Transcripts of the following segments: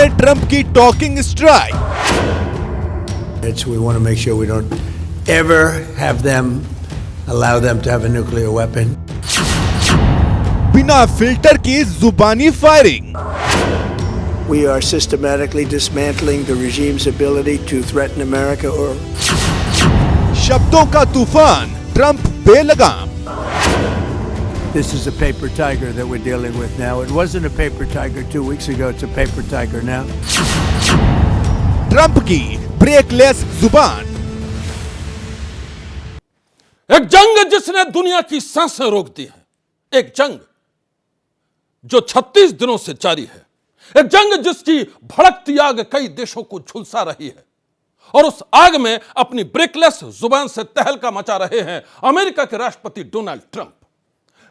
में ट्रंप की talking strike. We want to make sure we don't ever allow them to have a nuclear weapon. बिना filter की जुबानी firing. We are systematically dismantling the regime's ability to threaten America or शब्दों का तूफान, Trump Belgaum. This is a paper tiger that we're dealing with now. It wasn't a paper tiger 2 weeks ago. It's a paper tiger now. Trump की breakless जुबान। एक जंग जिसने दुनिया की सांसें रोक दी है, एक जंग जो 36 दिनों से जारी है, एक जंग जिसकी भड़कती आग कई देशों को झुलसा रही है और उस आग में अपनी ब्रेकलेस जुबान से तहलका मचा रहे हैं अमेरिका के राष्ट्रपति डोनाल्ड ट्रंप।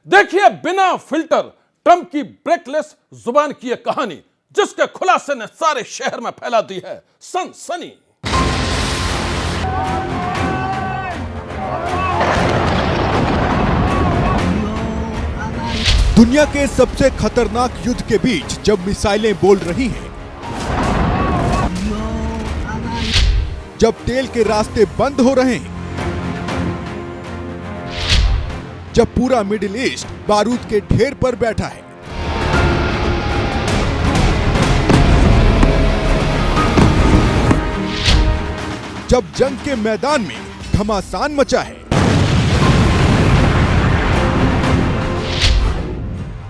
देखिए बिना फिल्टर ट्रंप की ब्रेकलेस जुबान की एक कहानी जिसके खुलासे ने सारे शहर में फैला दी है सनसनी। दुनिया के सबसे खतरनाक युद्ध के बीच जब मिसाइलें बोल रही हैं, जब तेल के रास्ते बंद हो रहे हैं, जब पूरा मिडिल ईस्ट बारूद के ढेर पर बैठा है, जब जंग के मैदान में घमासान मचा है,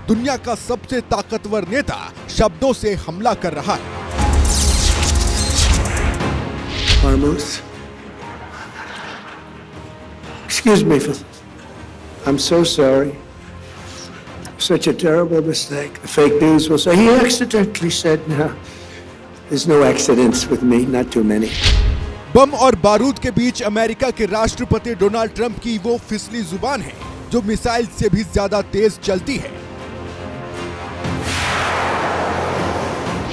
दुनिया का सबसे ताकतवर नेता शब्दों से हमला कर रहा है। Hormuz. Excuse me for I'm so sorry. Such a terrible mistake. The fake news will say he accidentally said no. There's no accidents with me, not too many. बम और बारूद के बीच अमेरिका के राष्ट्रपति डोनाल्ड ट्रंप की वो फिसली जुबान है जो मिसाइल से भी ज्यादा तेज चलती है।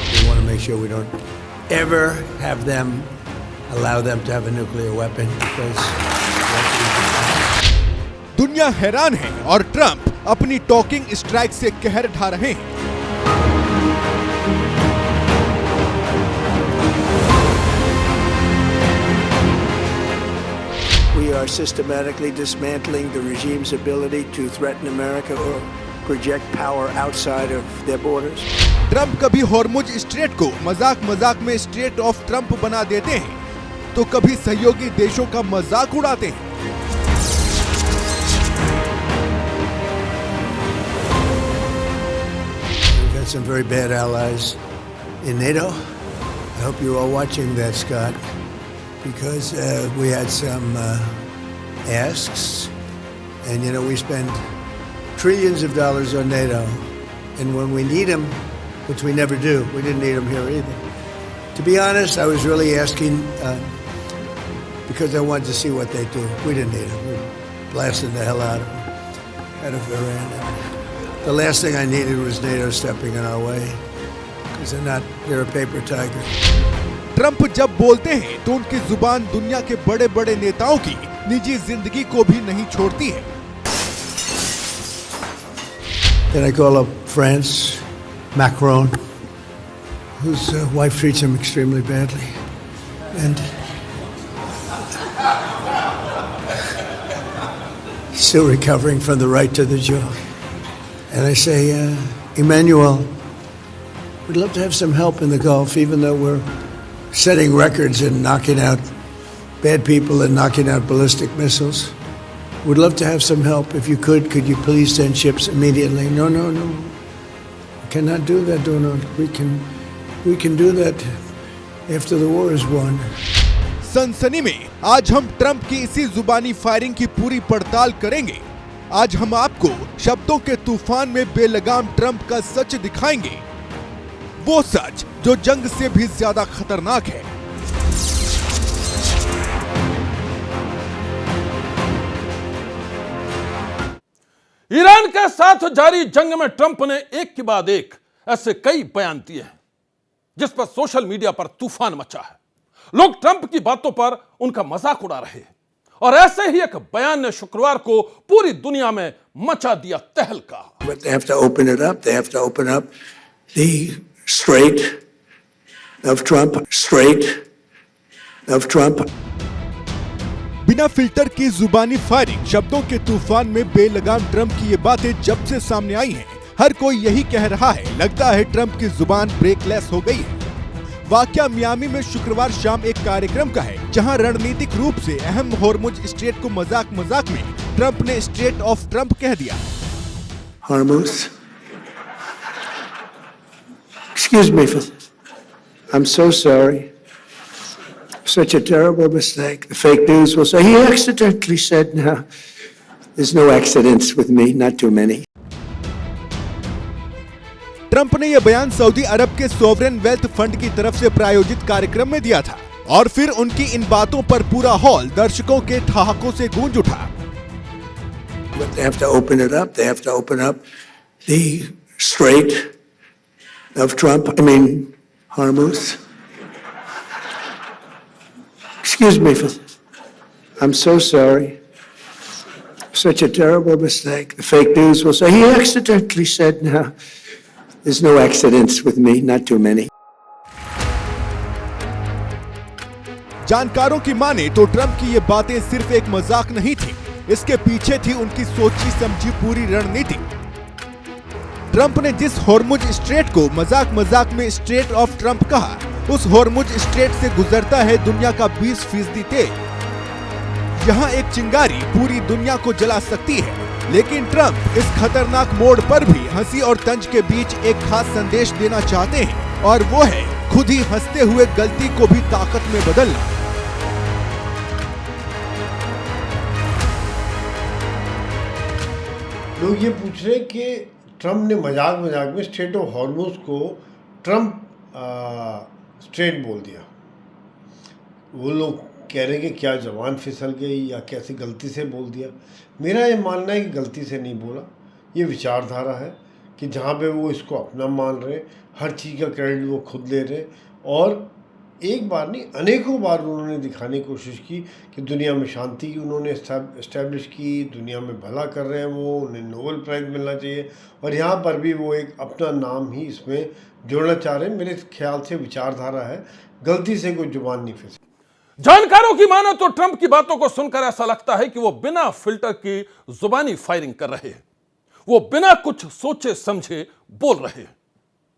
We want to make sure we don't ever allow them to have a nuclear weapon because दुनिया हैरान है और ट्रंप अपनी टॉकिंग स्ट्राइक से कहर ढा रहे हैं। We are systematically dismantling the regime's ability to threaten America or project power outside of their borders. Trump कभी हॉर्मुज स्ट्रेट को मजाक मजाक में स्ट्रेट ऑफ ट्रंप बना देते हैं तो कभी सहयोगी देशों का मजाक उड़ाते हैं। We've got some very bad allies in NATO. I hope you're all watching that, Scott, because we had some asks, and you know we spend trillions of dollars on NATO, and when we need them, which we never do, we didn't need them here either. To be honest, I was really asking because I wanted to see what they do. We didn't need them. We blasted the hell out of them out of Iran. And the last thing I needed was NATO stepping in our way because they're a paper tiger. Trump जब बोलते हैं तो उनकी जुबान दुनिया के बड़े बड़े नेताओं की निजी जिंदगी को भी नहीं छोड़ती है। Then I call up France, Macron, whose wife treats him extremely badly, and still recovering from the right to the jaw. And I say, Emmanuel, we'd love to have some help in the Gulf, even though we're setting records and knocking out bad people and knocking out ballistic missiles. We'd love to have some help. If you could you please send ships immediately? No. We cannot do that, Donald. We can do that after the war is won. सनसनी में आज हम Trump की इसी जुबानी firing की पूरी पड़ताल करेंगे। आज हम आपको शब्दों के तूफान में बेलगाम ट्रंप का सच दिखाएंगे, वो सच जो जंग से भी ज्यादा खतरनाक है। ईरान के साथ जारी जंग में ट्रंप ने एक के बाद एक ऐसे कई बयान दिए हैं जिस पर सोशल मीडिया पर तूफान मचा है। लोग ट्रंप की बातों पर उनका मजाक उड़ा रहे हैं और ऐसे ही एक बयान ने शुक्रवार को पूरी दुनिया में मचा दिया तहलका। But they have to open it up. They have to open up the strait of Trump, straight of Trump. बिना फिल्टर की जुबानी फायरिंग, शब्दों के तूफान में बेलगाम ट्रंप की ये बातें जब से सामने आई हैं, हर कोई यही कह रहा है, लगता है ट्रंप की जुबान ब्रेकलेस हो गई है। वाकया मियामी में शुक्रवार शाम एक कार्यक्रम का है, जहां रणनीतिक रूप से अहम हॉर्मुज स्ट्रेट को मजाक मजाक में ट्रंप ने स्ट्रेट ऑफ ट्रंप कह दिया। Hormuz. Excuse me for this. I'm so sorry. Such a terrible mistake. The fake news will say he accidentally said, no, there's no accidents with me, not too many. Trump ने यह बयान Saudi अरब के sovereign wealth fund की तरफ से प्रायोजित कार्यक्रम में दिया था और फिर उनकी इन बातों पर पूरा हॉल दर्शकों के ठहाकों से गूंज उठा। But they have to open it up. They have to open up the Strait of Trump. Hormuz. Excuse me for this. I'm so sorry. Such a terrible mistake. The fake news will say he accidentally said, no, there's no accidents with me, not too many. जानकारों की माने तो Trump की ये बातें सिर्फ एक मजाक नहीं थी, इसके पीछे थी उनकी सोची समझी पूरी रणनीति। ट्रंप ने जिस हॉर्मुज स्ट्रेट को मजाक मजाक में स्ट्रेट ऑफ ट्रंप कहा, उस हॉर्मुज स्ट्रेट से गुजरता है दुनिया का 20% तेल। यहाँ एक चिंगारी पूरी दुनिया को जला सकती है, लेकिन ट्रंप इस खतरनाक मोड़ पर भी हंसी और तंज के बीच एक खास संदेश देना चाहते हैं, और वो है खुद ही हंसते हुए गलती को भी ताकत में बदलना। लोग ये पूछ रहे हैं कि ट्रंप ने मजाक मजाक में स्ट्रेट ऑफ हॉर्मुज को ट्रंप स्ट्रेट बोल दिया। वो लोग कह रहे हैं कि क्या जबान फिसल गई या कैसे गलती से बोल दिया। मेरा ये मानना है कि गलती से नहीं बोला, ये विचारधारा है कि जहाँ पे वो इसको अपना मान रहे, हर चीज़ का क्रेडिट वो खुद ले रहे, और एक बार नहीं अनेकों बार उन्होंने दिखाने की कोशिश की कि दुनिया में शांति उन्होंने इस्टेब्लिश की, दुनिया में भला कर रहे हैं वो, उन्हें नोबेल प्राइज़ मिलना चाहिए, और यहाँ पर भी वो एक अपना नाम ही इसमें जोड़ना चाह रहे हैं। मेरे ख्याल से विचारधारा है, गलती से कोई जुबान नहीं फिसली। जानकारों की माने तो ट्रंप की बातों को सुनकर ऐसा लगता है कि वो बिना फिल्टर की जुबानी फायरिंग कर रहे हैं, वो बिना कुछ सोचे समझे बोल रहे हैं,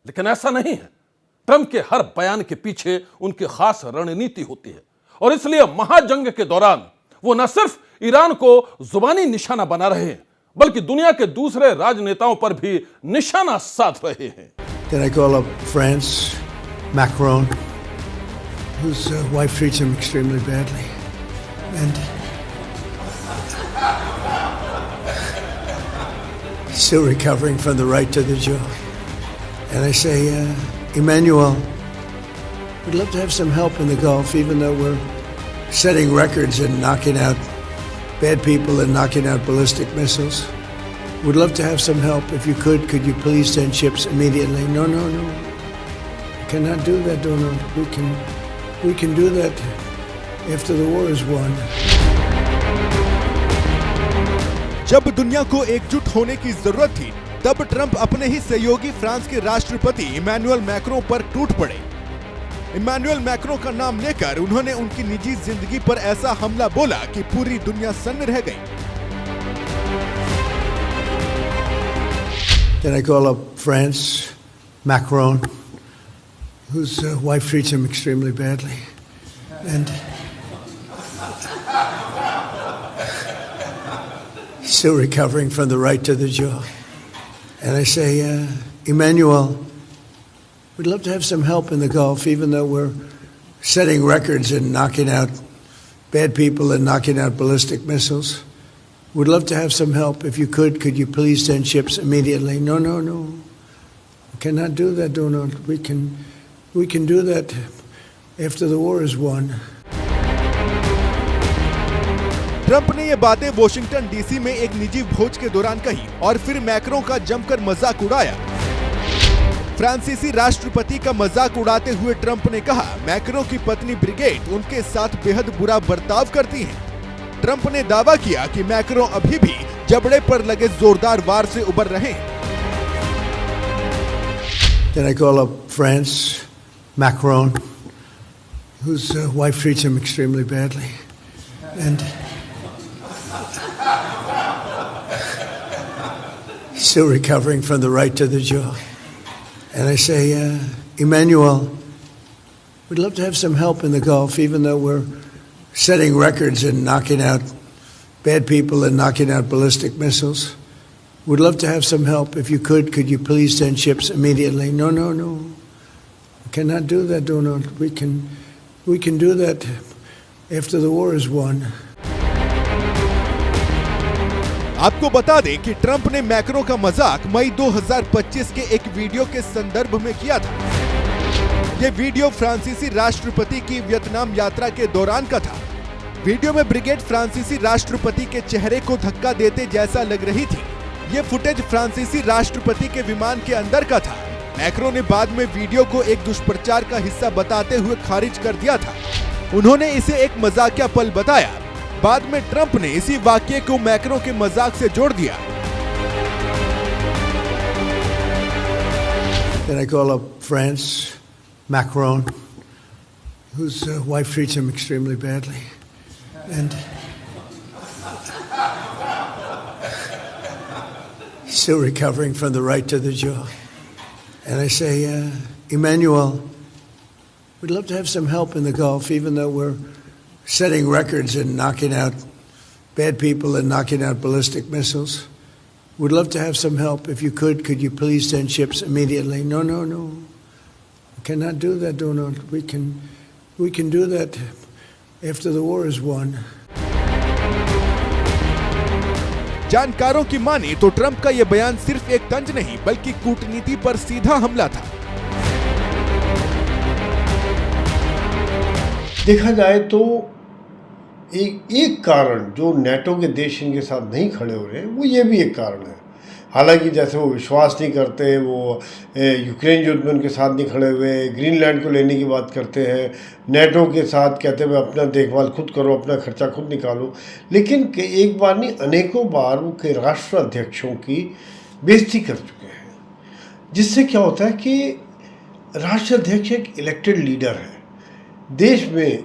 लेकिन ऐसा नहीं है। ट्रंप के हर बयान के पीछे उनकी खास रणनीति होती है, और इसलिए महाजंग के दौरान वो न सिर्फ ईरान को जुबानी निशाना बना रहे हैं, बल्कि दुनिया के दूसरे राजनेताओं पर भी निशाना साध रहे हैं। Can I call up France, Macron, whose wife treats him extremely badly, and still recovering from the right to the jaw. And I say, Emmanuel, we'd love to have some help in the Gulf, even though we're setting records and knocking out bad people and knocking out ballistic missiles. We'd love to have some help. If you could you please send ships immediately? No. We cannot do that, Donald. We can do that after the war is won. जब दुनिया को एकजुट होने की जरूरत थी, तब Trump अपने ही सहयोगी फ्रांस के राष्ट्रपति इमैनुअल मैक्रों पर टूट पड़े। इमैनुअल मैक्रों का नाम लेकर उन्होंने उनकी निजी जिंदगी पर ऐसा हमला बोला कि पूरी दुनिया सन्न रह गई। Then I call up France, Macron, whose wife treats him extremely badly, and still recovering from the right to the jaw. And I say, Emmanuel, we'd love to have some help in the Gulf, even though we're setting records and knocking out bad people and knocking out ballistic missiles. We'd love to have some help. If you could you please send ships immediately? No. We cannot do that, Donald. We can do that after the war is won. Trump ने ये बातें Washington DC में एक निजी भोज के दौरान कही और फिर मैक्रों का जमकर मजाक उड़ाया। फ्रांसीसी राष्ट्रपति का मजाक उड़ाते हुए ट्रंप ने कहा, मैक्रों की पत्नी ब्रिगेट उनके साथ बेहद बुरा बर्ताव करती हैं। ट्रंप ने दावा किया कि मैक्रों अभी भी जबड़े पर लगे जोरदार वार से उबर रहे हैं। Then I call up France, Macron, whose wife treats him extremely badly, and he's still recovering from the right to the jaw. And I say, Emmanuel, we'd love to have some help in the Gulf, even though we're setting records and knocking out bad people and knocking out ballistic missiles. We'd love to have some help. If you could you please send ships immediately? No. We cannot do that, Donald. We can do that after the war is won. आपको बता दें कि Trump ने macro का मजाक मई 2025 के एक video के संदर्भ में किया था। ये वीडियो फ्रांसीसी राष्ट्रपति की वियतनाम यात्रा के दौरान का था। वीडियो में ब्रिगेड फ्रांसीसी राष्ट्रपति के चेहरे को धक्का देते जैसा लग रही थी। ये फुटेज फ्रांसीसी राष्ट्रपति के विमान के अंदर का था। मैक्रो ने बाद में वीडियो को एक दुष्प्रचार का हिस्सा बताते हुए खारिज कर दिया था। उन्होंने इसे एक मजाकिया पल बताया। बाद में ट्रंप ने इसी वाक्य को मैक्रो के मजाक से जोड़ दिया। Then I call up France, Macron, whose wife treats him extremely badly, and he's still recovering from the right to the jaw. And I say, Emmanuel, we'd love to have some help in the Gulf, even though we're setting records and knocking out bad people and knocking out ballistic missiles. We'd love to have some help. If you could you please send ships immediately? No. We cannot do that, Donald. We can do that after the war is won. जानकारों की माने तो Trump का यह बयान सिर्फ एक तंज नहीं बल्कि कूटनीति पर सीधा हमला था। देखा जाए तो एक कारण जो नेटो के देश इनके साथ नहीं खड़े हो रहे हैं वो ये भी एक कारण है। हालांकि जैसे वो विश्वास नहीं करते, वो यूक्रेन युद्ध में उनके साथ नहीं खड़े हुए, ग्रीनलैंड को लेने की बात करते हैं, नेटो के साथ कहते हुए अपना देखभाल खुद करो, अपना खर्चा खुद निकालो, लेकिन एक बार नहीं अनेकों बार वो के राष्ट्राध्यक्षों की बेइज्जती कर चुके हैं। जिससे क्या होता है कि राष्ट्राध्यक्ष एक इलेक्टेड लीडर है। देश में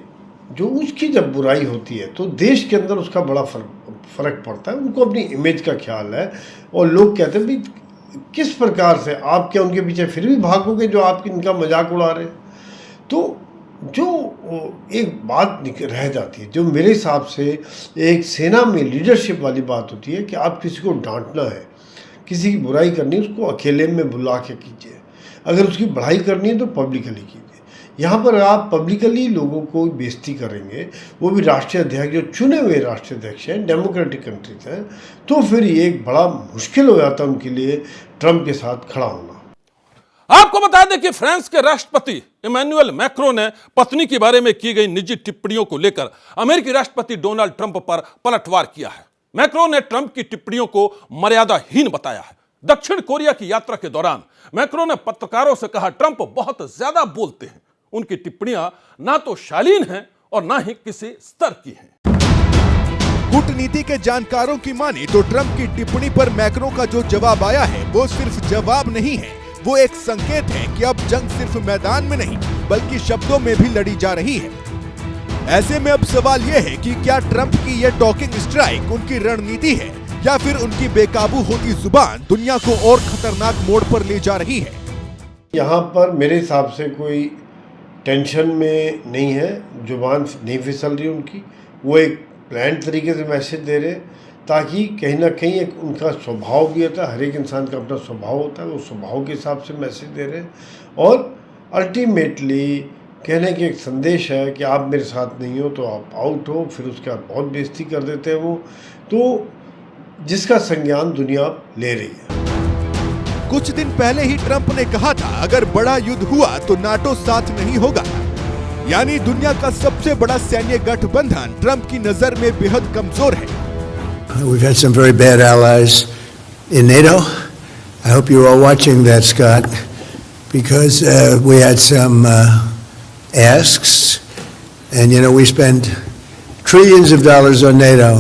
जो उसकी जब बुराई होती है तो देश के अंदर उसका बड़ा फ़र्क पड़ता है। उनको अपनी इमेज का ख्याल है और लोग कहते हैं भाई किस प्रकार से आप क्या उनके पीछे फिर भी भागोगे जो आप इनका मजाक उड़ा रहे हैं। तो जो एक बात रह जाती है जो मेरे हिसाब से एक सेना में लीडरशिप वाली बात होती है कि आप किसी को डांटना है, किसी की बुराई करनी है उसको अकेले में बुला के कीजिए, अगर उसकी बढ़ाई करनी है तो पब्लिकली कीजिए। यहाँ पर आप पब्लिकली लोगों को बेइज्जती करेंगे, वो भी राष्ट्रीय अध्यक्ष जो चुने हुए राष्ट्रीय अध्यक्ष हैं, डेमोक्रेटिक कंट्रीज हैं, तो फिर ये एक बड़ा मुश्किल हो जाता है उनके लिए ट्रंप के साथ खड़ा होना। आपको बता दें कि फ्रांस के राष्ट्रपति इमैनुअल मैक्रो ने पत्नी के बारे में की गई निजी टिप्पणियों को लेकर अमेरिकी राष्ट्रपति डोनाल्ड ट्रंप पर पलटवार किया है। मैक्रो ने ट्रंप की टिप्पणियों को मर्यादाहीन बताया है। दक्षिण कोरिया की यात्रा के दौरान मैक्रो ने पत्रकारों से कहा ट्रंप बहुत ज्यादा बोलते हैं, उनकी टिप्पणियां ना तो शालीन हैं और ना ही किसी स्तर की हैं। कूटनीति के जानकारों की माने तो ट्रंप की टिप्पणी पर मैक्रो का जो जवाब आया है वो सिर्फ जवाब नहीं है, वो एक संकेत है कि अब जंग सिर्फ मैदान में नहीं बल्कि शब्दों में भी लड़ी जा रही है। ऐसे में अब सवाल यह है कि क्या ट्रंप की यह टॉकिंग स्ट्राइक उनकी रणनीति है या फिर उनकी बेकाबू होती जुबान दुनिया को और खतरनाक मोड़ पर ले जा रही है। यहाँ पर मेरे हिसाब से कोई टेंशन में नहीं है, जुबान नहीं फिसल रही उनकी, वो एक प्लान तरीके से मैसेज दे रहे ताकि कहीं ना कहीं एक उनका स्वभाव भी होता है, हर एक इंसान का अपना स्वभाव होता है, वो स्वभाव के हिसाब से मैसेज दे रहे हैं और अल्टीमेटली कहने की एक संदेश है कि आप मेरे साथ नहीं हो तो आप आउट हो, फिर उसके बाद बहुत बेइज्जती कर देते हैं वो, तो जिसका संज्ञान दुनिया ले रही है। कुछ दिन पहले ही ट्रंप ने कहा था अगर बड़ा युद्ध हुआ तो नाटो साथ नहीं होगा, यानी दुनिया का सबसे बड़ा सैन्य गठबंधन ट्रंप की नजर में बेहद कमजोर है। We've had some very bad allies in NATO. I hope you're all watching that, Scott, because we had some asks, and you know we spend trillions of dollars on NATO,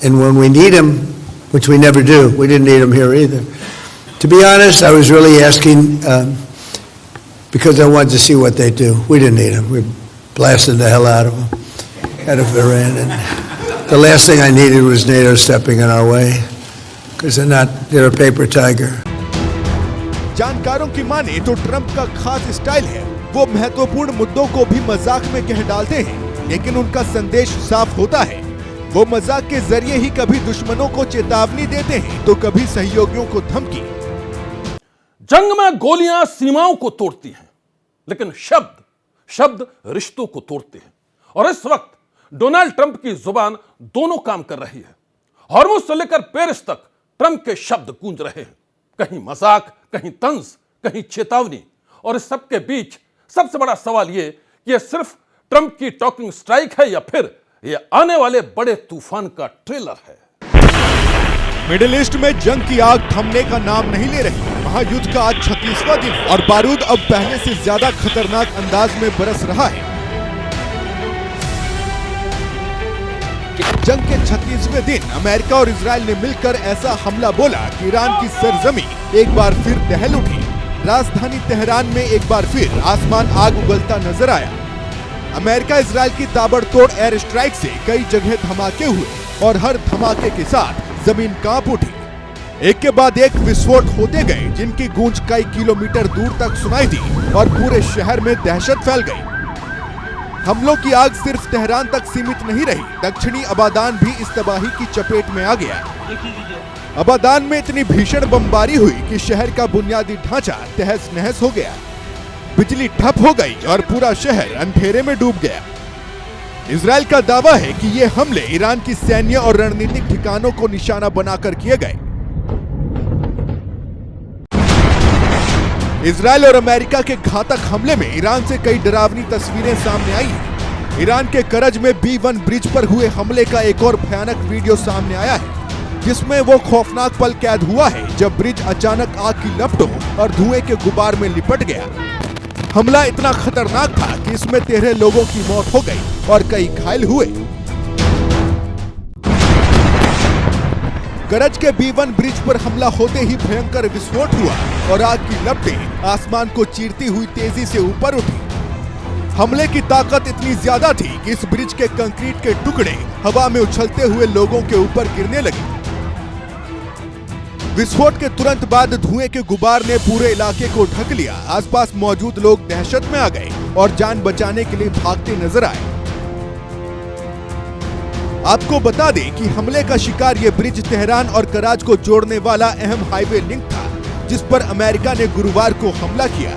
and when we need them, which we never do, we didn't need them here either. To be honest, I was really asking because I wanted to see what they do. We didn't need them. We blasted the hell out of them out of Iran. And the last thing I needed was NATO stepping in our way, because they're a paper tiger. जानकारों की माने तो Trump का खास style है, वो महत्वपूर्ण मुद्दों को भी मजाक में कह डालते हैं, लेकिन उनका संदेश साफ होता है। वो मजाक के जरिए ही कभी दुश्मनों को चेतावनी देते हैं तो कभी सहयोगियों को धमकी। जंग में गोलियां सीमाओं को तोड़ती हैं, लेकिन शब्द रिश्तों को तोड़ते हैं। और इस वक्त डोनाल्ड ट्रंप की जुबान दोनों काम कर रही है। हॉर्मुज़ से लेकर पेरिस तक ट्रंप के शब्द गूंज रहे हैं, कहीं मजाक, कहीं तंज, कहीं चेतावनी। और इस सब के बीच सबसे बड़ा सवाल यह कि यह सिर्फ ट्रंप की टॉकिंग स्ट्राइक है या फिर यह आने वाले बड़े तूफान का ट्रेलर है। मिडिल ईस्ट में जंग की आग थमने का नाम नहीं ले रही। महायुद्ध का आज 36वां दिन और बारूद अब पहले से ज्यादा खतरनाक अंदाज में बरस रहा है। जंग के 36वें दिन अमेरिका और इजराइल ने मिलकर ऐसा हमला बोला कि ईरान की सरजमी एक बार फिर दहल उठी। राजधानी तेहरान में एक बार फिर आसमान आग उगलता नजर आया। अमेरिका इजराइल की ताबड़तोड़ एयर स्ट्राइक से कई जगह धमाके हुए और हर धमाके के साथ जमीन कांप उठी। एक के बाद एक विस्फोट होते गए, जिनकी गूंज कई किलोमीटर दूर तक सुनाई दी और पूरे शहर में दहशत फैल गई। हमलों की आग सिर्फ तेहरान तक सीमित नहीं रही, दक्षिणी अबादान भी इस तबाही की चपेट में आ गया। अबादान में इतनी भीषण बमबारी हुई कि शहर का बुनियादी ढांचा तहस नहस हो गया। बिजली ठप हो गई और पूरा शहर अंधेरे में डूब गया। इजराइल का दावा है कि ये हमले ईरान की सैन्य और रणनीतिक ठिकानों को निशाना बनाकर किए गए। इजराइल और अमेरिका के घातक हमले में ईरान से कई डरावनी तस्वीरें सामने आई हैं। ईरान के करज में B1 ब्रिज पर हुए हमले का एक और भयानक वीडियो सामने आया है, जिसमें वो खौफनाक पल कैद हुआ है जब ब्रिज अचानक आग की लपटों और धुएं के गुबार में लिपट गया। हमला इतना खतरनाक था कि इसमें 13 लोगों की मौत हो गई और कई घायल हुए। करज के B1 ब्रिज पर हमला होते ही भयंकर विस्फोट हुआ और आग की लपटें आसमान को चीरती हुई तेजी से ऊपर उठी। हमले की ताकत इतनी ज्यादा थी कि इस ब्रिज के कंक्रीट के टुकड़े हवा में उछलते हुए लोगों के ऊपर गिरने लगे। विस्फोट के तुरंत बाद धुएं के गुबार ने पूरे इलाके को ढक लिया। आसपास मौजूद लोग दहशत में आ गए और जान बचाने के लिए भागते नजर आए। आपको बता दें कि हमले का शिकार ये ब्रिज तेहरान और कराच को जोड़ने वाला अहम हाईवे लिंक था, जिस पर अमेरिका ने गुरुवार को हमला किया।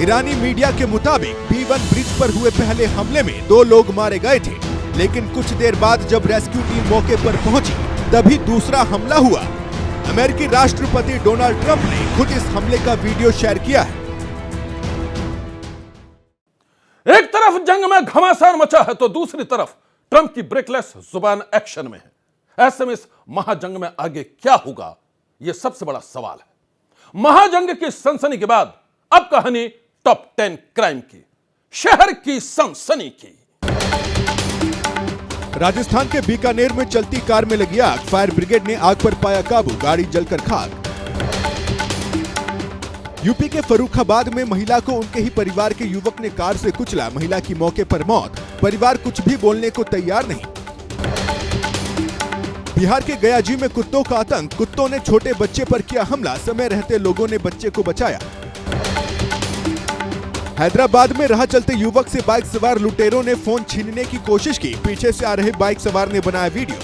ईरानी मीडिया के मुताबिक B1 ब्रिज पर हुए पहले हमले में 2 लोग मारे गए थे, लेकिन कुछ देर बाद जब रेस्क्यू टीम मौके पर पहुंची तभी दूसरा हमला हुआ। अमेरिकी राष्ट्रपति डोनाल्ड ट्रंप ने खुद इस हमले का वीडियो शेयर किया है। एक तरफ जंग में घमासान मचा है तो दूसरी तरफ ट्रंप की ब्रेकलेस जुबान एक्शन में है। ऐसे में इस महाजंग में आगे क्या होगा, यह सबसे बड़ा सवाल है। महाजंग की सनसनी के बाद अब कहानी टॉप 10 क्राइम की, शहर की सनसनी की। राजस्थान के बीकानेर में चलती कार में लगी आग, फायर ब्रिगेड ने आग पर पाया काबू, गाड़ी जलकर खाक। यूपी के फर्रुखाबाद में महिला को उनके ही परिवार के युवक ने कार से कुचला, महिला की मौके पर मौत, परिवार कुछ भी बोलने को तैयार नहीं। बिहार के गयाजी में कुत्तों का आतंक, कुत्तों ने छोटे बच्चे पर किया हमला, समय रहते लोगों ने बच्चे को बचाया। हैदराबाद में राह चलते युवक से बाइक सवार लुटेरों ने फोन छीनने की कोशिश की, पीछे से आ रहे बाइक सवार ने बनाया वीडियो।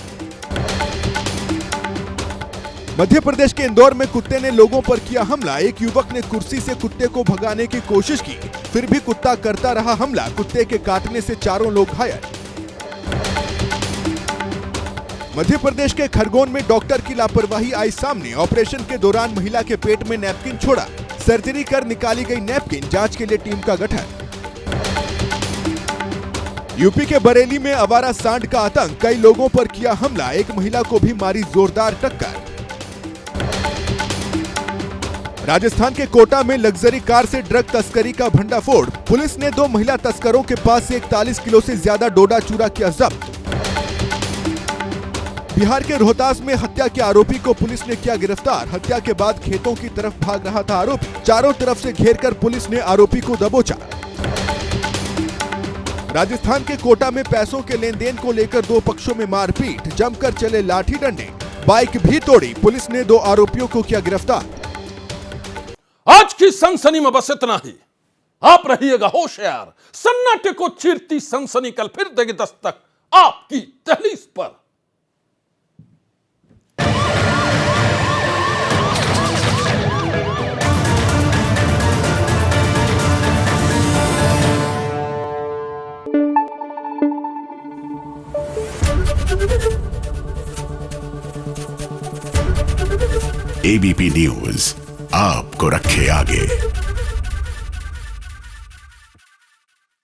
मध्य प्रदेश के इंदौर में कुत्ते ने लोगों पर किया हमला, एक युवक ने कुर्सी से कुत्ते को भगाने की कोशिश की, फिर भी कुत्ता करता रहा हमला, कुत्ते के काटने से 4 लोग घायल। मध्य प्रदेश के खरगोन में डॉक्टर की लापरवाही आई सामने, ऑपरेशन के दौरान महिला के पेट में नैपकिन छोड़ा, सर्जरी कर निकाली गई नैपकिन, जांच के लिए टीम का गठन। यूपी के बरेली में आवारा सांड का आतंक, कई लोगों पर किया हमला, एक महिला को भी मारी जोरदार टक्कर। राजस्थान के कोटा में लग्जरी कार से ड्रग तस्करी का भंडाफोड़, पुलिस ने 2 महिला तस्करों के पास से 41 किलो से ज्यादा डोडा चूरा किया जब्त। बिहार के रोहतास में हत्या के आरोपी को पुलिस ने किया गिरफ्तार। हत्या के बाद खेतों की तरफ भाग रहा था आरोपी। चारों तरफ से घेरकर पुलिस ने आरोपी को दबोचा। राजस्थान के कोटा में पैसों के लेन देन को लेकर दो पक्षों में मारपीट, जमकर चले लाठी डंडे, बाइक भी तोड़ी। पुलिस ने दो आरोपियों को किया गिरफ्तार। आज की सनसनी में बस इतना ही। आप रहिएगा होशियार। सन्नाटे को चीरती सनसनी कल फिर देगी दस्तक आपकी दहलीज पर। एबीपी न्यूज आपको रखे आगे।